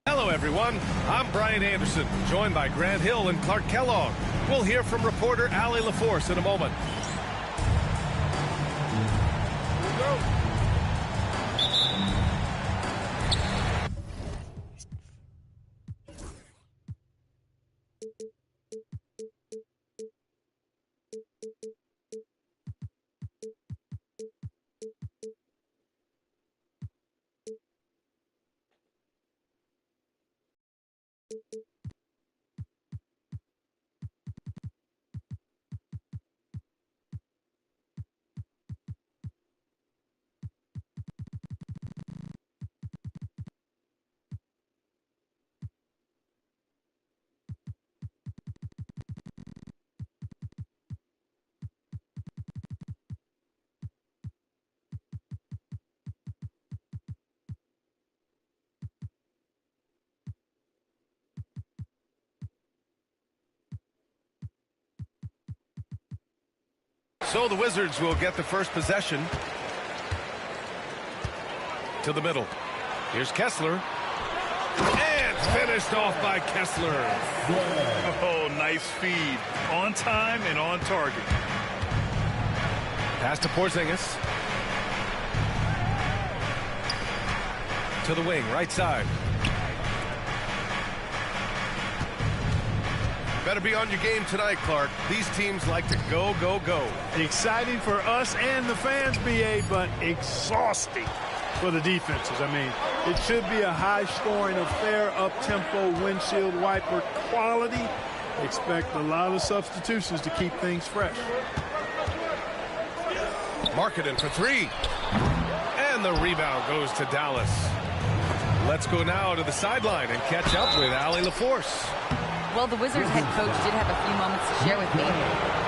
Hello, everyone. I'm Brian Anderson, joined by Grant Hill and Clark Kellogg. We'll hear from reporter Allie LaForce in a moment. So the Wizards will get the first possession. To the middle. Here's Kessler. And finished off by Kessler. Oh, nice feed. On time and on target. Pass to Porzingis. To the wing, right side. Better be on your game tonight, Clark. These teams like to go, go, go. Exciting for us and the fans, BA, but exhausting for the defenses. I mean, it should be a high-scoring affair, up-tempo, windshield wiper quality. Expect a lot of substitutions to keep things fresh. Markkanen for three. And the rebound goes to Dallas. Let's go now to the sideline and catch up with Allie LaForce. Well, the Wizards head coach did have a few moments to share with me.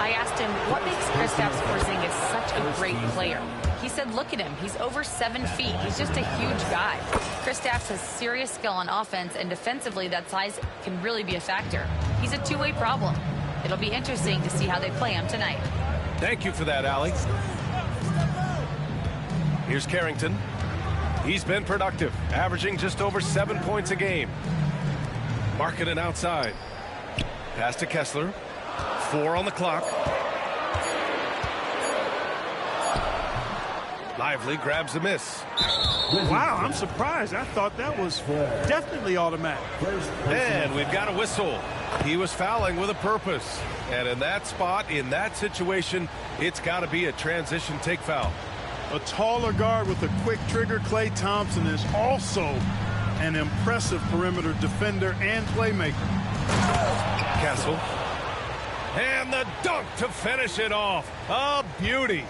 I asked him, what makes Kristaps Porzingis such a great player? He said, look at him. He's over 7 feet. He's just a huge guy. Kristaps has serious skill on offense, and defensively, that size can really be a factor. He's a two-way problem. It'll be interesting to see how they play him tonight. Thank you for that, Allie. Here's Carrington. He's been productive, averaging just over 7 points a game. Markkanen outside. Pass to Kessler. 4 on the clock. Lively grabs the miss. Wow, I'm surprised. I thought that was definitely automatic. And we've got a whistle. He was fouling with a purpose. And in that spot, in that situation, it's got to be a transition take foul. A taller guard with a quick trigger, Klay Thompson, is also an impressive perimeter defender and playmaker. Castle. And the dunk to finish it off. A beauty.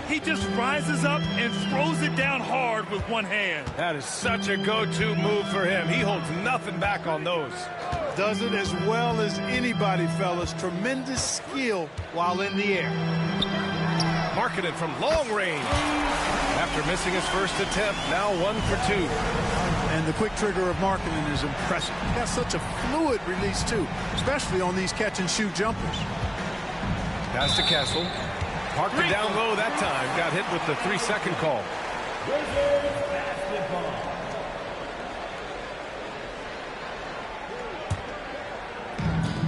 He just rises up and throws it down hard with one hand. That is such a go-to move for him. He holds nothing back on those. Does it as well as anybody, fellas. Tremendous skill while in the air. Markkanen from long range. After missing his first attempt, now 1 for 2. And the quick trigger of Markkanen is impressive. He has such a fluid release, too, especially on these catch-and-shoot jumpers. Pass to Castle. Parked it down low that time. Got hit with the 3-second call.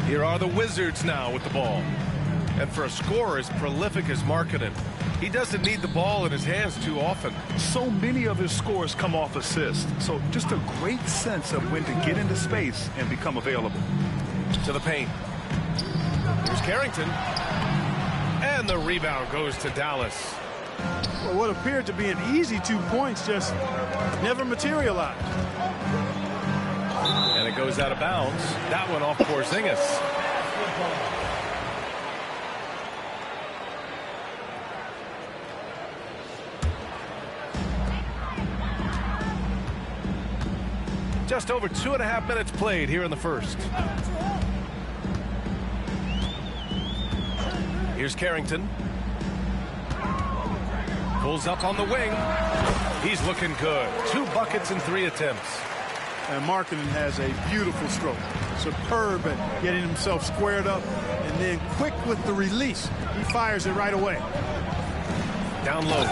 Here are the Wizards now with the ball. And for a scorer as prolific as Markkanen, he doesn't need the ball in his hands too often. So many of his scores come off assists. So just a great sense of when to get into space and become available. To the paint. Here's Carrington. And the rebound goes to Dallas. Well, what appeared to be an easy 2 points just never materialized. And it goes out of bounds. That one off Porzingis. Just over 2.5 minutes played here in the first. Here's Carrington. Pulls up on the wing. He's looking good. 2 buckets in 3 attempts. And Markkanen has a beautiful stroke. Superb at getting himself squared up and then quick with the release. He fires it right away. Down low.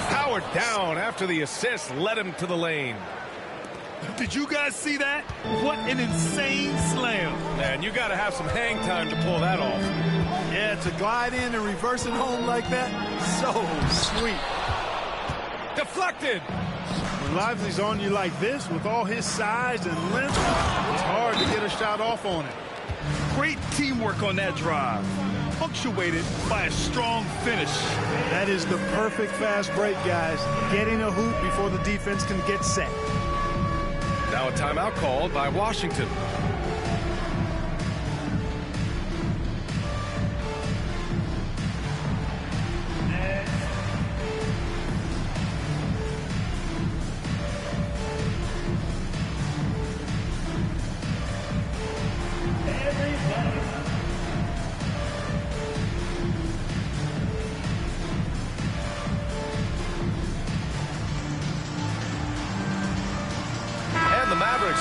Powered down after the assist led him to the lane. Did you guys see that? What an insane slam. Man, you got to have some hang time to pull that off. Yeah, to glide in and reverse it home like that, so sweet. Deflected. When Lively's on you like this, with all his size and length, it's hard to get a shot off on it. Great teamwork on that drive, punctuated by a strong finish. That is the perfect fast break, guys. Getting a hoop before the defense can get set. Now a timeout called by Washington.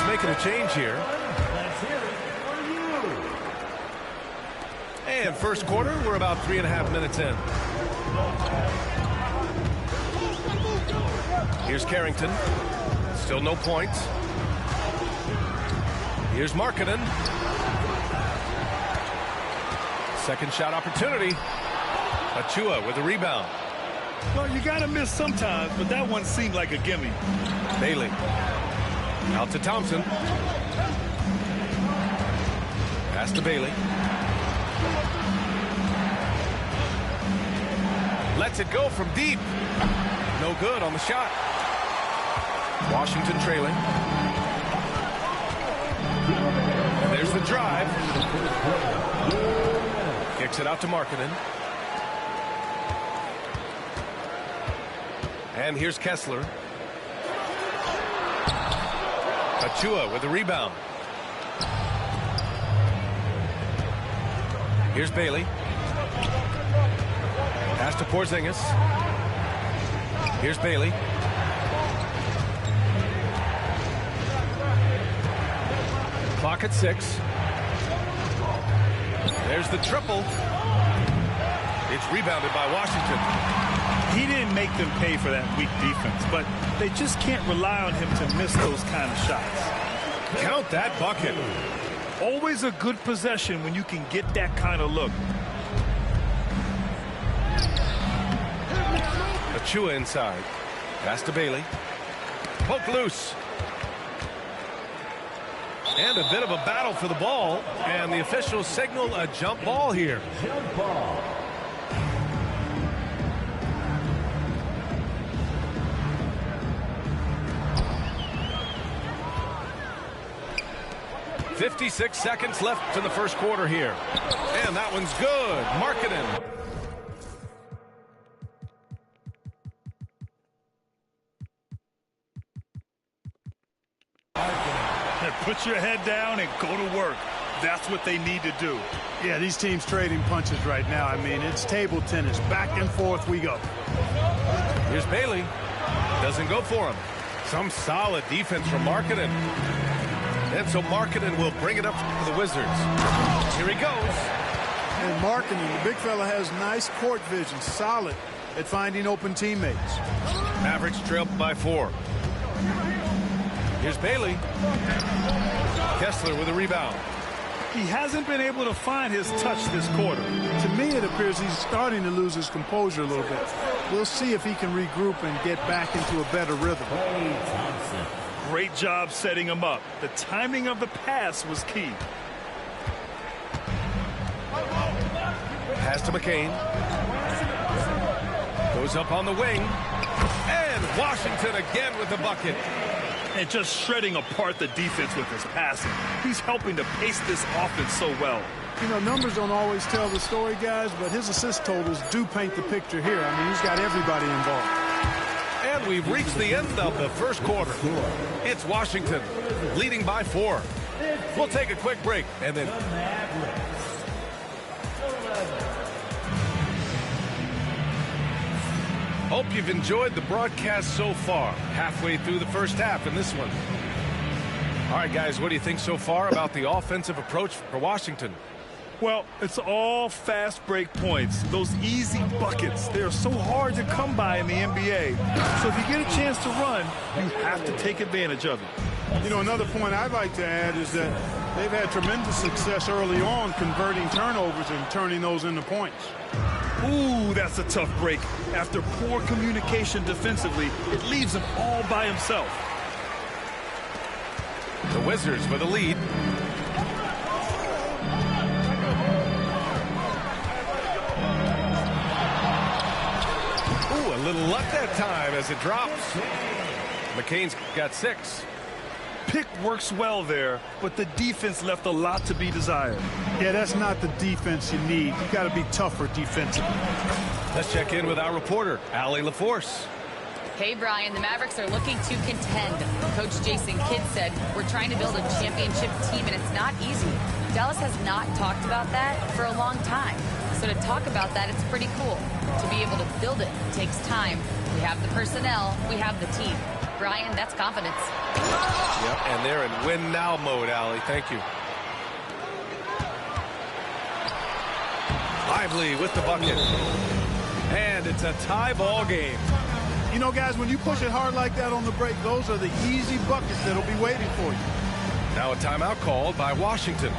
Making a change here. And first quarter, we're about 3.5 minutes in. Here's Carrington. Still no points. Here's Markkanen. Second shot opportunity. Achua with the rebound. Well, you got to miss sometimes, but that one seemed like a gimme. Bailey. Out to Thompson. Pass to Bailey. Lets it go from deep. No good on the shot. Washington trailing. There's the drive. Kicks it out to Markkanen. And here's Kessler. Achua with the rebound. Here's Bailey. Pass to Porzingis. Here's Bailey. Clock at 6. There's the triple. It's rebounded by Washington. He didn't make them pay for that weak defense, but they just can't rely on him to miss those kind of shots. Count that bucket. Always a good possession when you can get that kind of look. Achua inside. Pass to Bailey. Poke loose. And a bit of a battle for the ball. And the officials signal a jump ball here. Jump ball. 56 seconds left in the first quarter here. And that one's good. Markkanen. Put your head down and go to work. That's what they need to do. Yeah, these teams trading punches right now. I mean, it's table tennis. Back and forth we go. Here's Bailey. Doesn't go for him. Some solid defense from Markkanen. And so Markkanen will bring it up for the Wizards. Here he goes. And Markkanen, the big fella, has nice court vision. Solid at finding open teammates. Mavericks trail by 4. Here's Bailey. Kessler with a rebound. He hasn't been able to find his touch this quarter. To me, it appears he's starting to lose his composure a little bit. We'll see if he can regroup and get back into a better rhythm. Great job setting him up. The timing of the pass was key. Pass to McCain. Goes up on the wing. And Washington again with the bucket. And just shredding apart the defense with his passing. He's helping to pace this offense so well. You know, numbers don't always tell the story, guys, but his assist totals do paint the picture here. I mean, he's got everybody involved. And we've reached the end of the first quarter. It's Washington leading by 4. We'll take a quick break and then... Hope you've enjoyed the broadcast so far. Halfway through the first half in this one. All right, guys, what do you think so far about the offensive approach for Washington? Well, it's all fast break points. Those easy buckets, they are so hard to come by in the NBA. So if you get a chance to run, you have to take advantage of it. You know, another point I'd like to add is that they've had tremendous success early on converting turnovers and turning those into points. Ooh, that's a tough break. After poor communication defensively, it leaves him all by himself. The Wizards with a lead. Ooh, a little luck that time as it drops. McCain's got 6. Pick works well there, but the defense left a lot to be desired. Yeah, that's not the defense you need. You got to be tougher defensively. Let's check in with our reporter, Allie LaForce. Hey, Brian, the Mavericks are looking to contend. Coach Jason Kidd said, we're trying to build a championship team, and it's not easy. Dallas has not talked about that for a long time. So to talk about that, it's pretty cool. To be able to build it takes time. We have the personnel. We have the team. Brian, that's confidence. Yep, and they're in win now mode, Allie. Thank you. Lively with the bucket. And it's a tie ball game. You know, guys, when you push it hard like that on the break, those are the easy buckets that'll be waiting for you. Now a timeout called by Washington.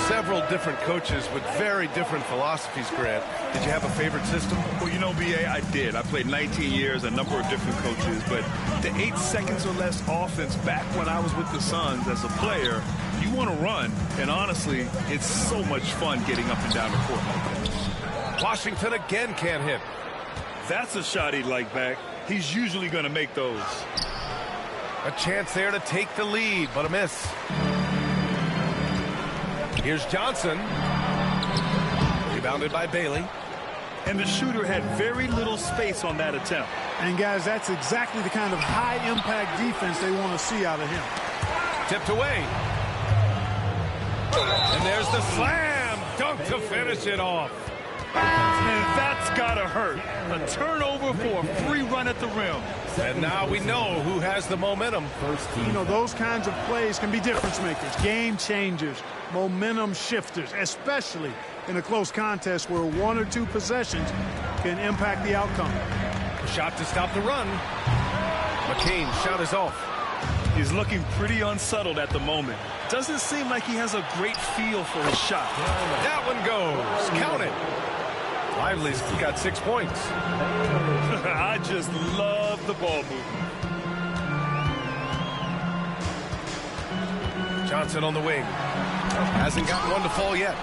Several different coaches with very different philosophies, Grant. Did you have a favorite system? Well, you know, B.A., I did. I played 19 years, a number of different coaches, but the 8 seconds or less offense back when I was with the Suns as a player, you want to run, and honestly, it's so much fun getting up and down the court like that. Washington again can't hit. That's a shot he'd like back. He's usually going to make those. A chance there to take the lead, but a miss. Here's Johnson. Rebounded by Bailey. And the shooter had very little space on that attempt. And, guys, that's exactly the kind of high-impact defense they want to see out of him. Tipped away. And there's the slam dunk to finish it off. And that's got to hurt. A turnover for a free run at the rim. And now we know who has the momentum. You know, those kinds of plays can be difference makers, game changers, momentum shifters, especially in a close contest where 1 or 2 possessions can impact the outcome. A shot to stop the run. McCain shot is off. He's looking pretty unsettled at the moment. Doesn't seem like he has a great feel for his shot. That one goes. Count it. Lively's got 6 points. I just love the ball movement. Johnson on the wing. Hasn't gotten one to fall yet.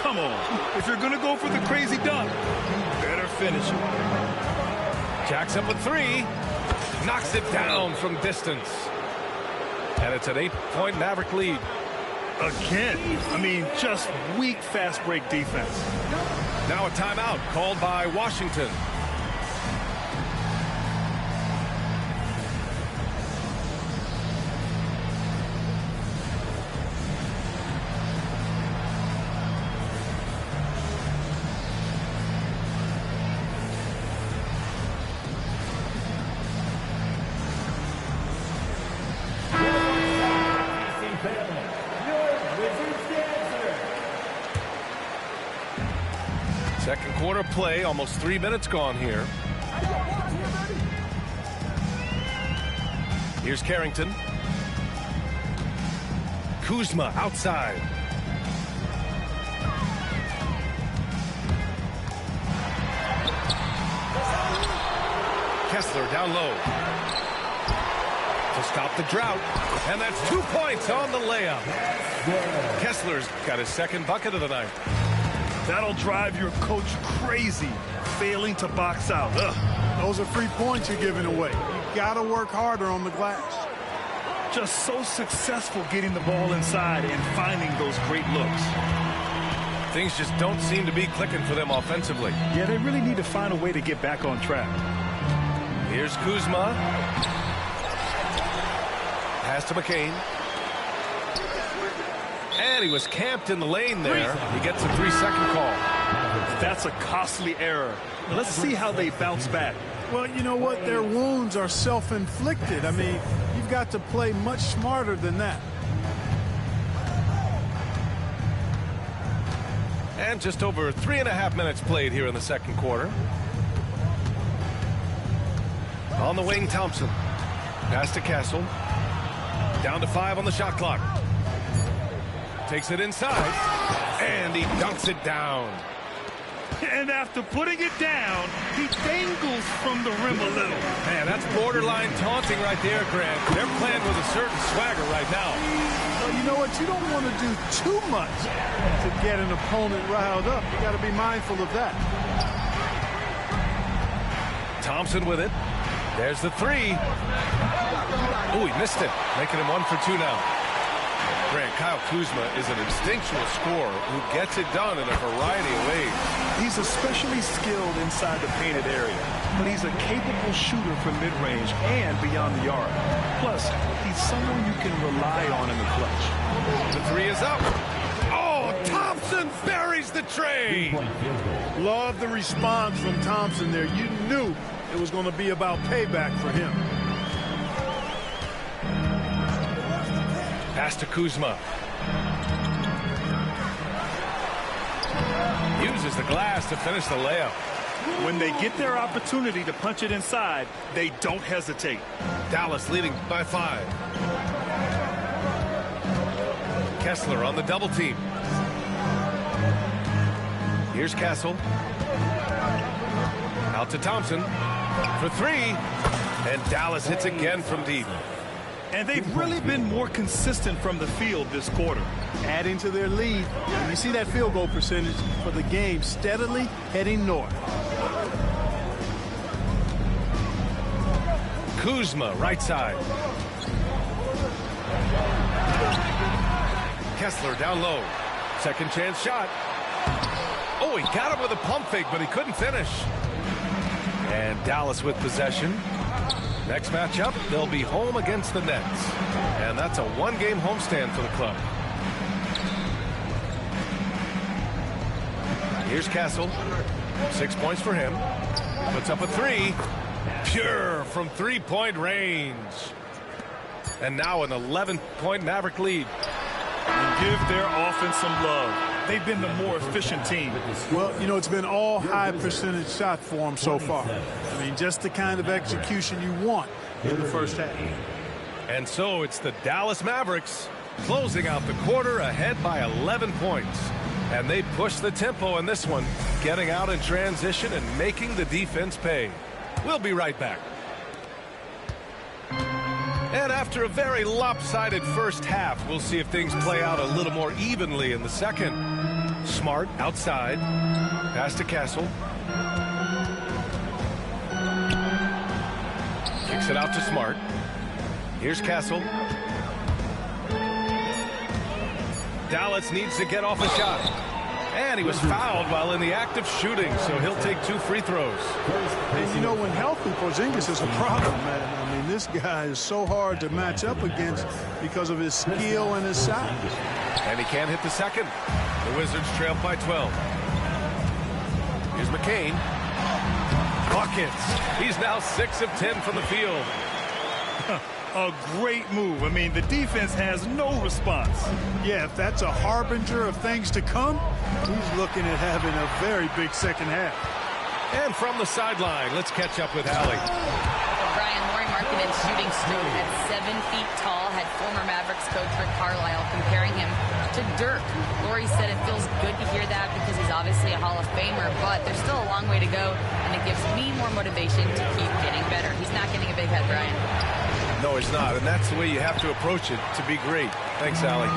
Come on. If you're going to go for the crazy dunk, better finish it. Jacks up with 3. Knocks it down from distance. And it's an 8-point Maverick lead. Again, I mean, just weak fast break defense. Now a timeout called by Washington. Second quarter play, almost 3 minutes gone here. Here's Carrington. Kuzma outside. Kessler down low. To stop the drought. And that's 2 points on the layup. Kessler's got his second bucket of the night. That'll drive your coach crazy, failing to box out. Ugh. Those are free points you're giving away. You got to work harder on the glass. Just so successful getting the ball inside and finding those great looks. Things just don't seem to be clicking for them offensively. Yeah, they really need to find a way to get back on track. Here's Kuzma. Pass to McCain. And he was camped in the lane there. He gets a 3-second call. That's a costly error. Let's see how they bounce back. Well, you know what? Their wounds are self-inflicted. I mean, you've got to play much smarter than that. And just over 3.5 minutes played here in the second quarter. On the wing, Thompson. Pass to Castle. Down to 5 on the shot clock. Takes it inside. And he dunks it down. And after putting it down, he dangles from the rim a little. Man, that's borderline taunting right there, Grant. They're playing with a certain swagger right now. Well, you know what? You don't want to do too much to get an opponent riled up. You got to be mindful of that. Thompson with it. There's the 3. Oh, he missed it, making him 1 for 2 now. Grant, Kyle Kuzma is an instinctual scorer who gets it done in a variety of ways. He's especially skilled inside the painted area, but he's a capable shooter from mid-range and beyond the arc. Plus, he's someone you can rely on in the clutch. The 3 is up. Oh, Thompson buries the tray. Love the response from Thompson there. You knew it was going to be about payback for him. Pass to Kuzma. Uses the glass to finish the layup. When they get their opportunity to punch it inside, they don't hesitate. Dallas leading by 5. Kessler on the double team. Here's Castle. Out to Thompson for 3. And Dallas hits again from deep. And they've really been more consistent from the field this quarter. Adding to their lead. And you see that field goal percentage for the game steadily heading north. Kuzma, right side. Kessler down low. Second chance shot. Oh, he got him with a pump fake, but he couldn't finish. And Dallas with possession. Next matchup, they'll be home against the Nets. And that's a 1-game homestand for the club. Here's Castle. 6 points for him. Puts up a 3. Pure from 3-point range. And now an 11-point Maverick lead. And give their offense some love. They've been the more efficient team. Well, you know, it's been all high percentage shot for them so far. I mean, just the kind of execution you want in the first half. And so it's the Dallas Mavericks closing out the quarter ahead by 11 points. And they push the tempo in this one, getting out in transition and making the defense pay. We'll be right back. And after a very lopsided first half, we'll see if things play out a little more evenly in the second. Smart outside. Pass to Castle. Kicks it out to Smart. Here's Castle. Dallas needs to get off a shot. And he was fouled while in the act of shooting, so he'll take 2 free throws. And you know, when healthy, Porzingis is a problem, man. I mean, this guy is so hard to match up against because of his skill and his size. And he can't hit the second. The Wizards trail by 12. Here's McCain. Buckets. He's now 6 of 10 from the field. A great move. I mean, the defense has no response. Yeah, if that's a harbinger of things to come, he's looking at having a very big second half. And from the sideline, let's catch up with Allie. Brian, Lauri Markkanen's shooting stroke at 7 feet tall had former Mavericks coach Rick Carlisle comparing him to Dirk. Lauri said it feels good to hear that because he's obviously a Hall of Famer, but there's still a long way to go, and it gives me more motivation to keep getting better. He's not getting a big head, Brian. No, he's not, and that's the way you have to approach it to be great. Thanks, Allie.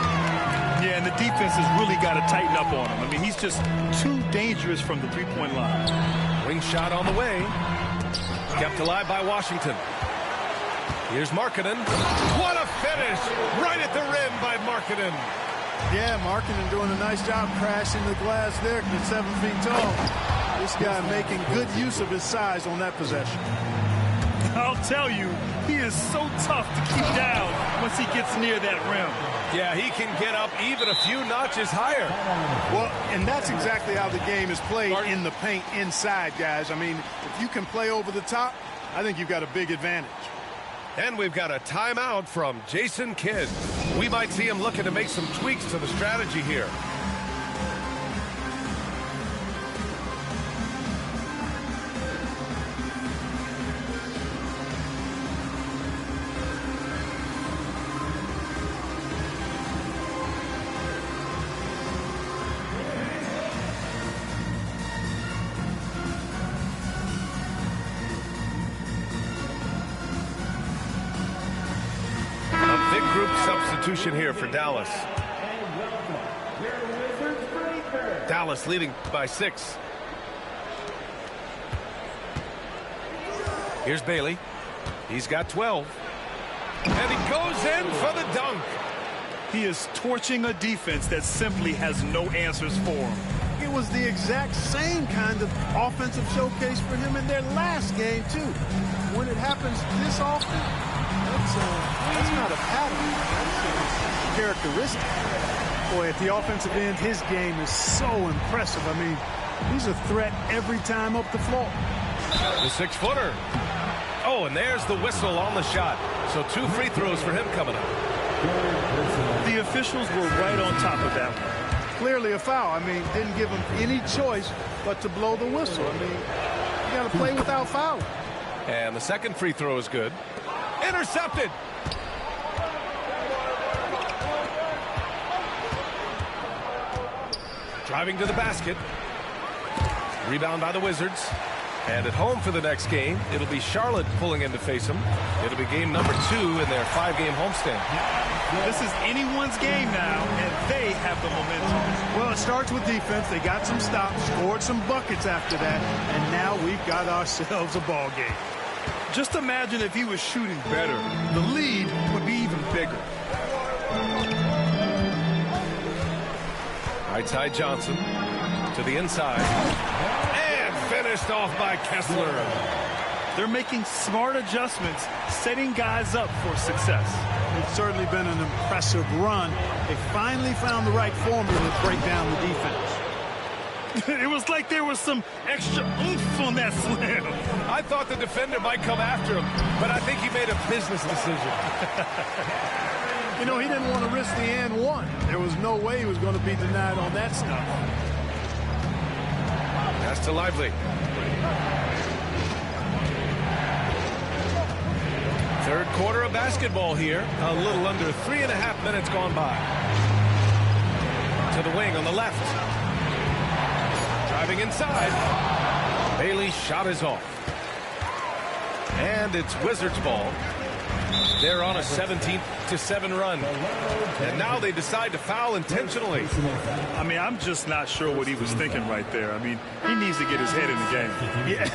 Yeah, and the defense has really got to tighten up on him. I mean, he's just too dangerous from the three-point line. Wing shot on the way. Kept alive by Washington. Here's Markkanen. What a finish! Right at the rim by Markkanen. Yeah, Markkanen doing a nice job crashing the glass there at 7 feet tall. This guy making good use of his size on that possession. I'll tell you, he is so tough to keep down once he gets near that rim. Yeah, he can get up even a few notches higher. Well, and that's exactly how the game is played in the paint inside, guys. I mean, if you can play over the top, I think you've got a big advantage. And we've got a timeout from Jason Kidd. We might see him looking to make some tweaks to the strategy here. Substitution here for Dallas. Dallas leading by 6. Here's Bailey. He's got 12. And he goes in for the dunk. He is torching a defense that simply has no answers for him. It was the exact same kind of offensive showcase for him in their last game, too. When it happens this often, that's not a pattern. That's a characteristic. Boy, at the offensive end, his game is so impressive. I mean, he's a threat every time up the floor. The 6-footer. Oh, and there's the whistle on the shot. So 2 free throws for him coming up. The officials were right on top of that one. Clearly a foul. I mean, didn't give him any choice but to blow the whistle. I mean, you got to play without fouling. And the second free throw is good. Intercepted. Driving to the basket. Rebound by the Wizards. And at home for the next game, it'll be Charlotte pulling in to face them. It'll be game number 2 in their 5-game homestand. This is anyone's game now, and they have the momentum. Well, it starts with defense. They got some stops, scored some buckets after that, and now we've got ourselves a ball game. Just imagine if he was shooting better. The lead would be even bigger. Right side Johnson to the inside. And finished off by Kessler. They're making smart adjustments, setting guys up for success. It's certainly been an impressive run. They finally found the right formula to break down the defense. It was like there was some extra oomph on that slam. I thought the defender might come after him, but I think he made a business decision. You know, he didn't want to risk the and one. There was no way he was going to be denied on that stuff. Pass to Lively. Third quarter of basketball here. A little under 3.5 minutes gone by. To the wing on the left. Driving inside. Bailey's shot is off. And it's Wizards ball. They're on a 17-7 run. And now they decide to foul intentionally. I mean, I'm just not sure what he was thinking right there. I mean, he needs to get his head in the game. Yeah,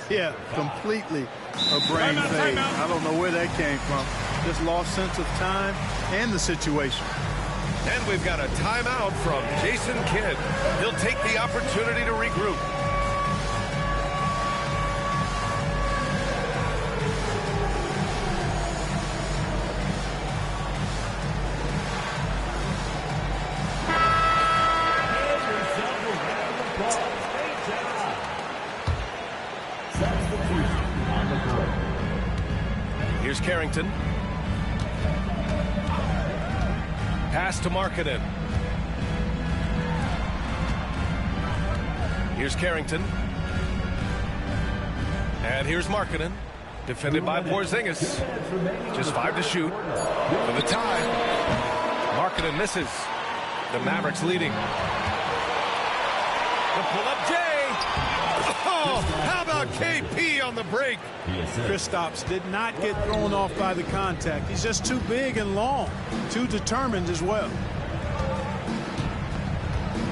yeah, completely a brain fade. I don't know where that came from. Just lost sense of time and the situation. And we've got a timeout from Jason Kidd. He'll take the opportunity to regroup. Here's Carrington. Pass to Markkanen. Here's Carrington. And here's Markkanen. Defended by Porzingis. Just 5 to shoot. For the tie. Markkanen misses. The Mavericks leading. The pull-up J. Oh, how about KP on the break? Kristaps did not get thrown off by the contact. He's just too big and long. Too determined as well.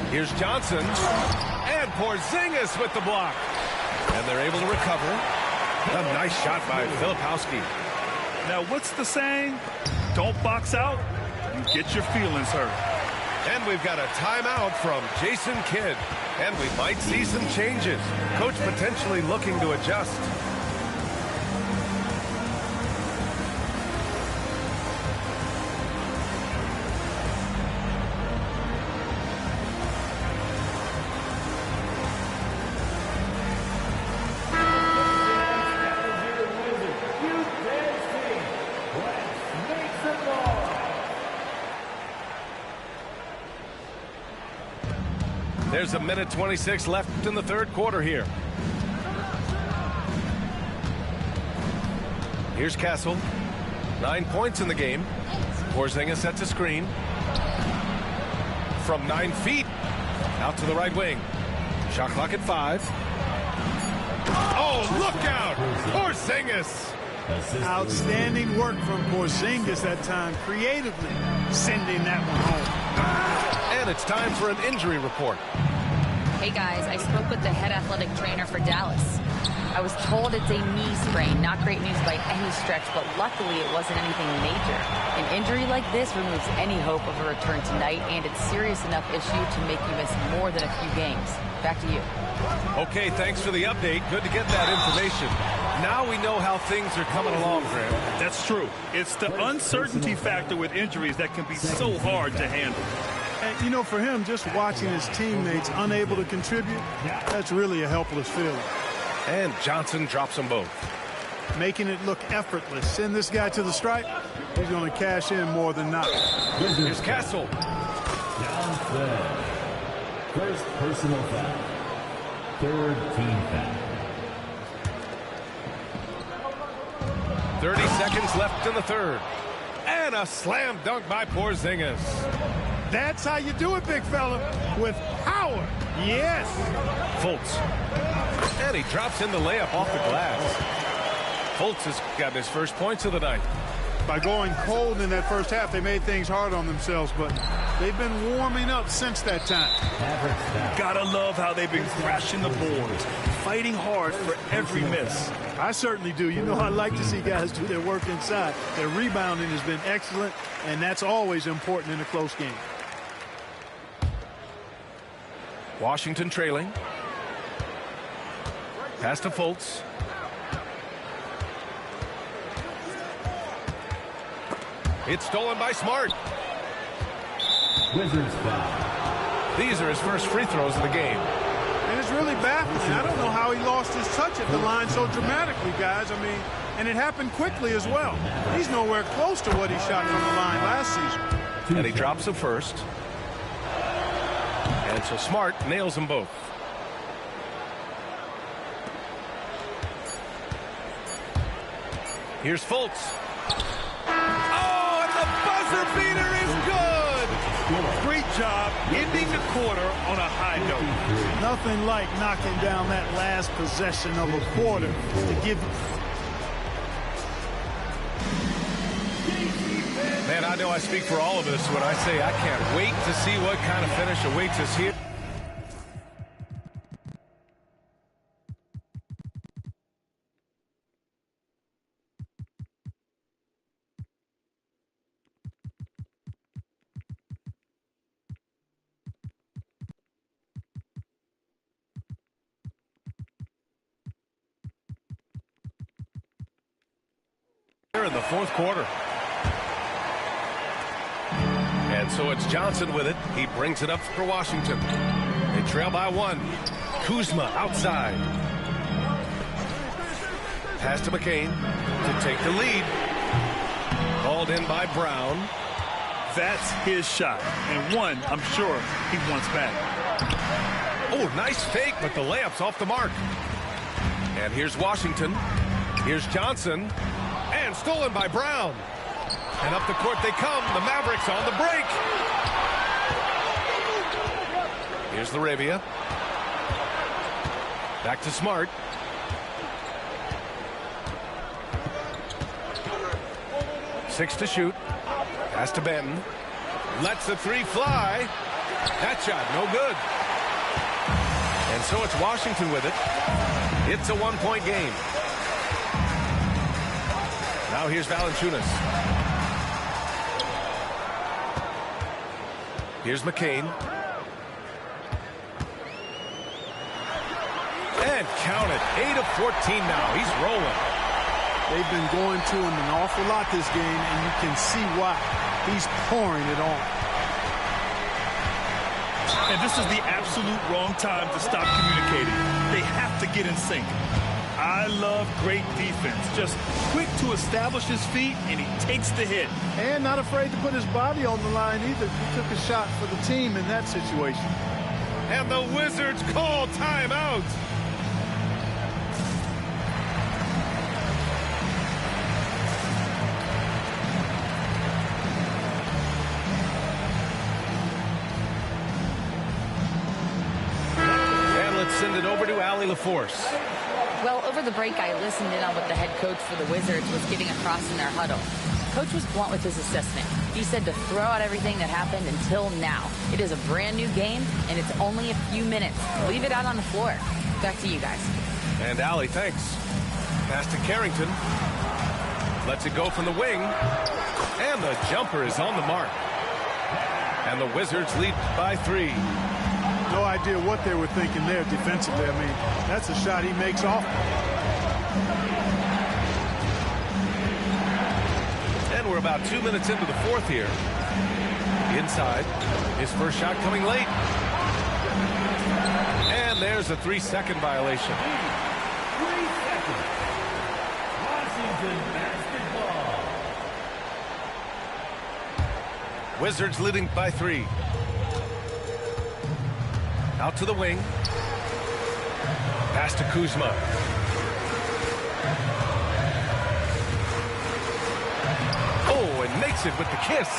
Here's Johnson. And Porzingis with the block. And they're able to recover. A nice shot by Filipowski. Now, what's the saying? Don't box out. You get your feelings hurt. And we've got a timeout from Jason Kidd. And we might see some changes. Coach potentially looking to adjust. There's a minute 26 left in the third quarter here. Here's Castle. 9 points in the game. Porzingis sets a screen. From 9 feet. Out to the right wing. Shot clock at 5. Oh, look out! Porzingis! Outstanding work from Porzingis that time, creatively sending that one home. And it's time for an injury report. Hey guys, I spoke with the head athletic trainer for Dallas. I was told it's a knee sprain, not great news by any stretch, but luckily it wasn't anything major. An injury like this removes any hope of a return tonight, and it's serious enough issue to make you miss more than a few games. Back to you. Okay, thanks for the update. Good to get that information. Now we know how things are coming along, Graham. That's true. It's the uncertainty factor with injuries that can be so hard to handle. And, you know, for him, just watching his teammates unable to contribute, that's really a helpless feeling. And Johnson drops them both. Making it look effortless. Send this guy to the stripe, he's going to cash in more than not. Here's Castle. Downset. First personal foul. Third team foul. 30 seconds left in the third. And a slam dunk by Porzingis. That's how you do it, big fella, with power. Yes. Fultz. And he drops in the layup off the glass. Fultz has got his first points of the night. By going cold in that first half, they made things hard on themselves, but they've been warming up since that time. Gotta love how they've been crashing the boards, fighting hard for every miss. I certainly do. You know, I like to see guys do their work inside. Their rebounding has been excellent, and that's always important in a close game. Washington trailing. Pass to Fultz. It's stolen by Smart. Wizards foul. These are his first free throws of the game. And it's really baffling. I don't know how he lost his touch at the line so dramatically, guys. I mean, and it happened quickly as well. He's nowhere close to what he shot from the line last season. And he drops them first. And so Smart nails them both. Here's Fultz. Oh, and the buzzer beater is good! Great job ending the quarter on a high note. Nothing like knocking down that last possession of a quarter to give. Man, I know I speak for all of us when I say I can't wait to see what kind of finish awaits us here. In the fourth quarter. And so it's Johnson with it. He brings it up for Washington. They trail by 1. Kuzma outside. Pass to McCain to take the lead. Called in by Brown. That's his shot, and one I'm sure he wants back. Oh, nice fake, but the layup's off the mark. And here's Washington. Here's Johnson. And stolen by Brown. And up the court they come. The Mavericks on the break. Here's LaRavia. Back to Smart. Six to shoot. Pass to Benton. Lets the three fly. That shot no good. And so it's Washington with it. It's a one-point game. Now here's Valanciunas. Here's McCain. And count it. 8 of 14 now. He's rolling. They've been going to him an awful lot this game, and you can see why. He's pouring it on. And this is the absolute wrong time to stop communicating. They have to get in sync. I love great defense. Just quick to establish his feet, and he takes the hit. And not afraid to put his body on the line either. He took a shot for the team in that situation. And the Wizards call timeout. And let's send it over to Allie LaForce. Well, over the break, I listened in on what the head coach for the Wizards was getting across in their huddle. Coach was blunt with his assessment. He said to throw out everything that happened until now. It is a brand new game, and it's only a few minutes. Leave it out on the floor. Back to you guys. And Allie, thanks. Pass to Carrington. Lets it go from the wing. And the jumper is on the mark. And the Wizards lead by 3. No idea what they were thinking there defensively. I mean, that's a shot he makes off. And we're about 2 minutes into the fourth here. Inside. His first shot coming late. And there's a 3-second violation. 3 seconds. Washington basketball. Wizards leading by 3. Out to the wing. Pass to Kuzma. Oh, and makes it with the kiss.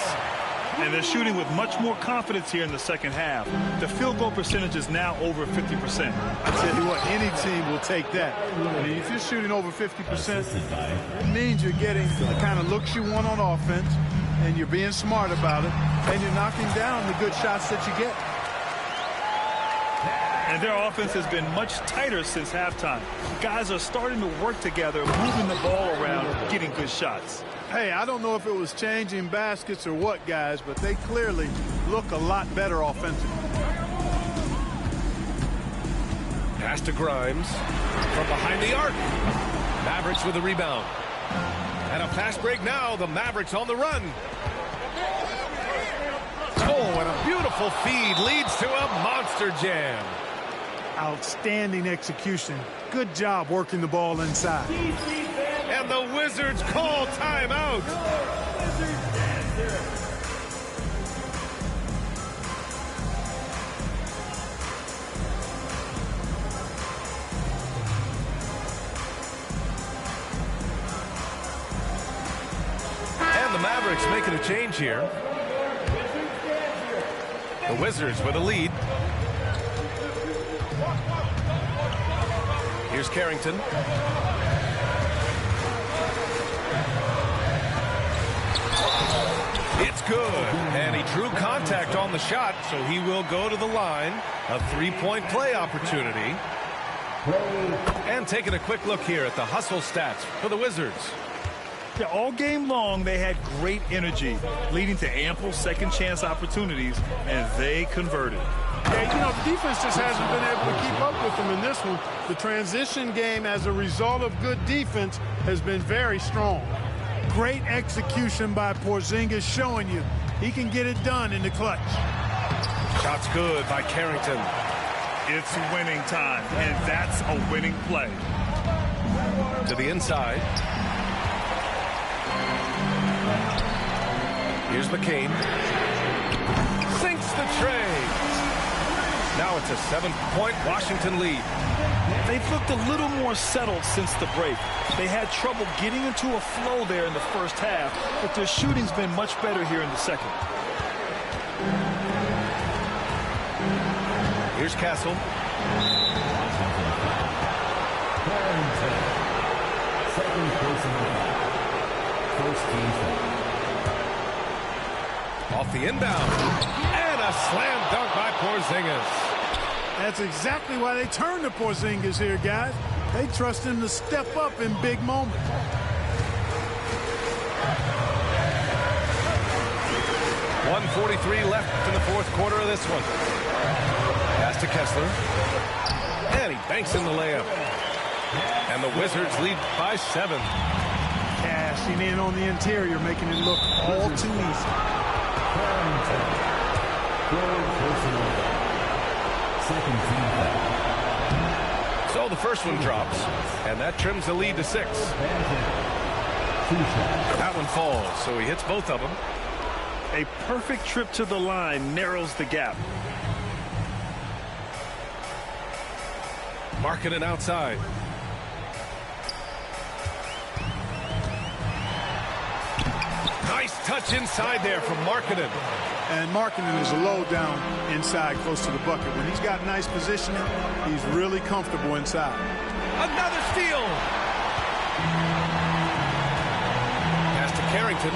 And they're shooting with much more confidence here in the second half. The field goal percentage is now over 50%. I tell you what, any team will take that. I mean, if you're shooting over 50%, it means you're getting the kind of looks you want on offense, and you're being smart about it, and you're knocking down the good shots that you get. And their offense has been much tighter since halftime. Guys are starting to work together, moving the ball around, getting good shots. Hey, I don't know if it was changing baskets or what, guys, but they clearly look a lot better offensively. Pass to Grimes from behind the arc. Mavericks with a rebound. And a fast break now. The Mavericks on the run. Oh, and a beautiful feed leads to a monster jam. Outstanding execution. Good job working the ball inside. And the Wizards call timeout. And the Mavericks making a change here. The Wizards with a lead. Here's Carrington. It's good. And he drew contact on the shot, so he will go to the line. A 3-point play opportunity. And taking a quick look here at the hustle stats for the Wizards. Yeah, all game long, they had great energy, leading to ample second chance opportunities, and they converted. Yeah, you know, the defense just hasn't been able to keep up with them in this one. The transition game, as a result of good defense, has been very strong. Great execution by Porzingis, showing you he can get it done in the clutch. Shot's good by Carrington. It's winning time, and that's a winning play. To the inside. Here's McCain. Sinks the tray. Now it's a 7-point Washington lead. They've looked a little more settled since the break. They had trouble getting into a flow there in the first half, but their shooting's been much better here in the second. Here's Castle. Second personal foul. First team foul. Off the inbound. And a slam dunk by Porzingis. That's exactly why they turn to Porzingis here, guys. They trust him to step up in big moments. .143 left in the fourth quarter of this one. Pass to Kessler. And he banks in the layup. And the Wizards lead by 7. Cashing in on the interior, making it look all too easy. Second team foul. So the first one drops, and that trims the lead to 6. That one falls, so he hits both of them. A perfect trip to the line narrows the gap. Markkanen outside. Nice touch inside there from Markkanen. And Markkanen is a low down inside close to the bucket. When he's got nice positioning, he's really comfortable inside. Another steal. Pass to Carrington.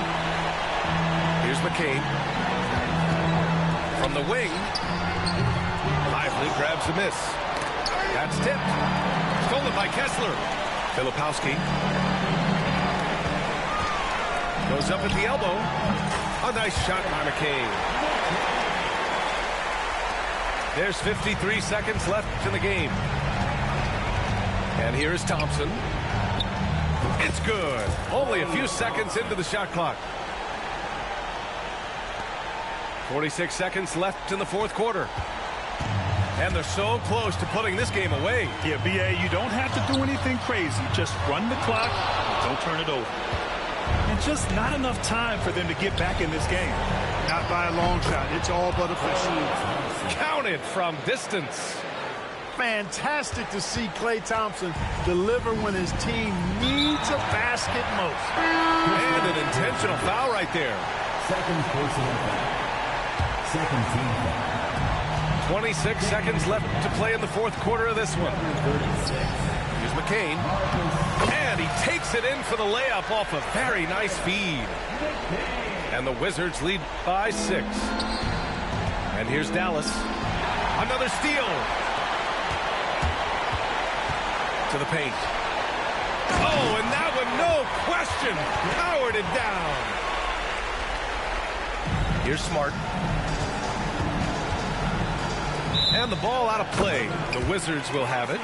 Here's McCain. From the wing. Lively grabs a miss. That's tipped. Stolen by Kessler. Filipowski. Goes up at the elbow. A nice shot by McCain. There's 53 seconds left in the game. And here is Thompson. It's good. Only a few seconds into the shot clock. 46 seconds left in the fourth quarter. And they're so close to putting this game away. Yeah, B.A., you don't have to do anything crazy. Just run the clock. Don't turn it over. And just not enough time for them to get back in this game. Not by a long shot. It's all but official. Counted from distance. Fantastic to see Klay Thompson deliver when his team needs a basket most. And an intentional foul right there. Second personal foul. Second team foul. 26 seconds left to play in the fourth quarter of this one. 36. Here's McCain. And he takes it in for the layup off a very nice feed. And the Wizards lead by 6. And here's Dallas. Another steal. To the paint. Oh, and that one, no question, powered it down. Here's Smart. And the ball out of play. The Wizards will have it.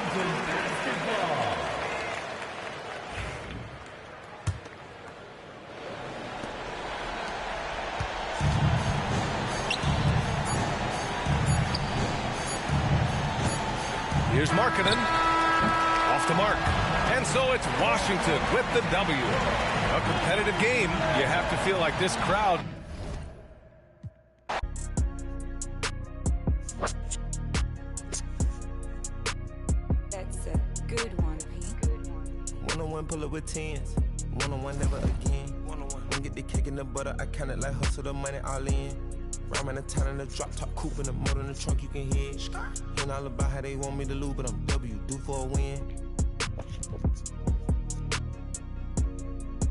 Here's Markkanen. Off the mark. And so it's Washington with the W. A competitive game. You have to feel like this crowd. That's a good one, Pete. One-on-one pull up with tens. One-on-one never again. One-on-one. Don't get the cake in the butter. I count it like hustle the money all in. Rhyming the town in the drop top coupe in the motor in the trunk you can hear. Ain't all about how they want me to lose, but I'm W, due for a win.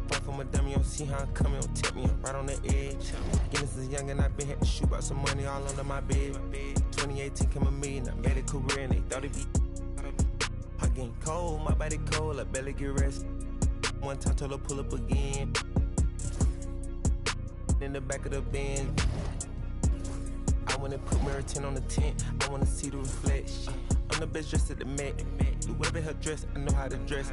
Fight for my dummy, you don't see how I'm coming, don't tip me, I'm right on the edge. Guinness is young and I been had to shoot out some money all under my bed. 2018 came a million, I made a career and they thought it'd be. I getting cold, my body cold, I barely get rest. One time told her pull up again. In the back of the Benz. I wanna put Meriton on the tent. I wanna see the reflection. I'm the best dressed at the Met. The way her dress, I know how to dress.